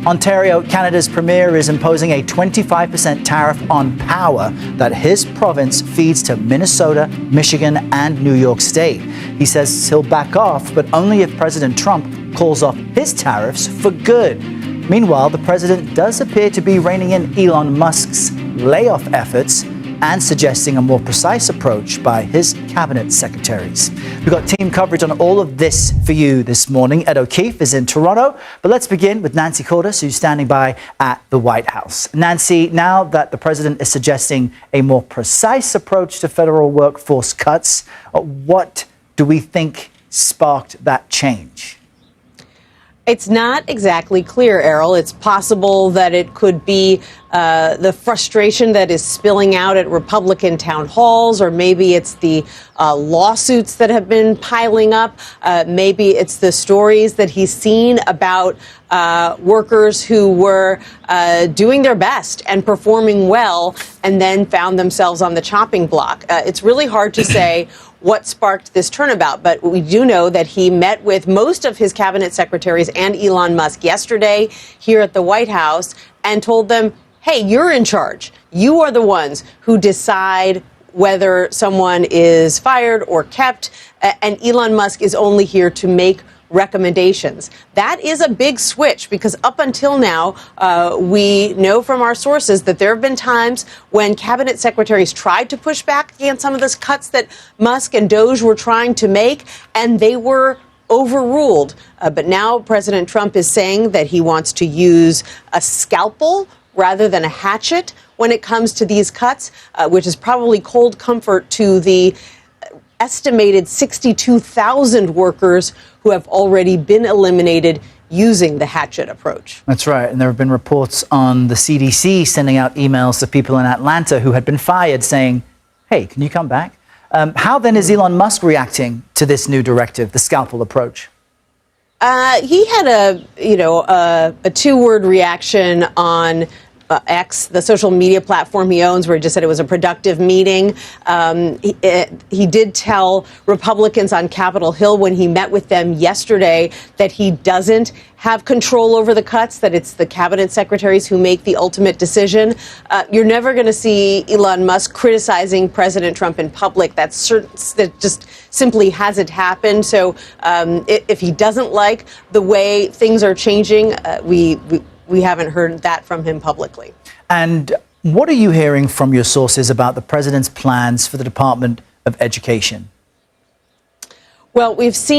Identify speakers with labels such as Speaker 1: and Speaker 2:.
Speaker 1: Ontario, Canada's premier, is imposing a 25% tariff on power that his province feeds to Minnesota, Michigan, and New York State. He says he'll back off, but only if President Trump calls off his tariffs for good. Meanwhile, the president does appear to be reining in Elon Musk's layoff efforts and suggesting a more precise approach by his cabinet secretaries. We've got team coverage on all of this for you this morning. Ed O'Keefe is in Toronto, but let's begin with Nancy Cordes, who's standing by at the White House. Nancy, now that the president is suggesting a more precise approach to federal workforce cuts, what do we think sparked that change?
Speaker 2: It's not exactly clear, Errol. It's possible that it could be the frustration that is spilling out at Republican town halls, or maybe it's the lawsuits that have been piling up. Maybe it's the stories that he's seen about workers who were doing their best and performing well and then found themselves on the chopping block. It's really hard to say what sparked this turnabout, but we do know that he met with most of his cabinet secretaries and Elon Musk yesterday here at the White House and told them, hey, you're in charge. You are the ones who decide whether someone is fired or kept, and Elon Musk is only here to make recommendations. That is a big switch because up until now, we know from our sources that there have been times when cabinet secretaries tried to push back against some of the cuts that Musk and Doge were trying to make, and they were overruled. But now President Trump is saying that he wants to use a scalpel rather than a hatchet when it comes to these cuts, which is probably cold comfort to the estimated 62,000 workers who have already been eliminated using the hatchet approach.
Speaker 1: That's right. And there have been reports on the CDC sending out emails to people in Atlanta who had been fired saying, hey, can you come back? How then is Elon Musk reacting to this new directive, the scalpel approach?
Speaker 2: He had a two-word reaction on X, the social media platform he owns, where he just said it was a productive meeting. He did tell Republicans on Capitol Hill when he met with them yesterday that he doesn't have control over the cuts, that it's the cabinet secretaries who make the ultimate decision. You're never going to see Elon Musk criticizing President Trump in public. That just simply hasn't happened. So if he doesn't like the way things are changing, we haven't heard that from him publicly.
Speaker 1: And what are you hearing from your sources about the president's plans for the Department of Education?
Speaker 2: Well, we've seen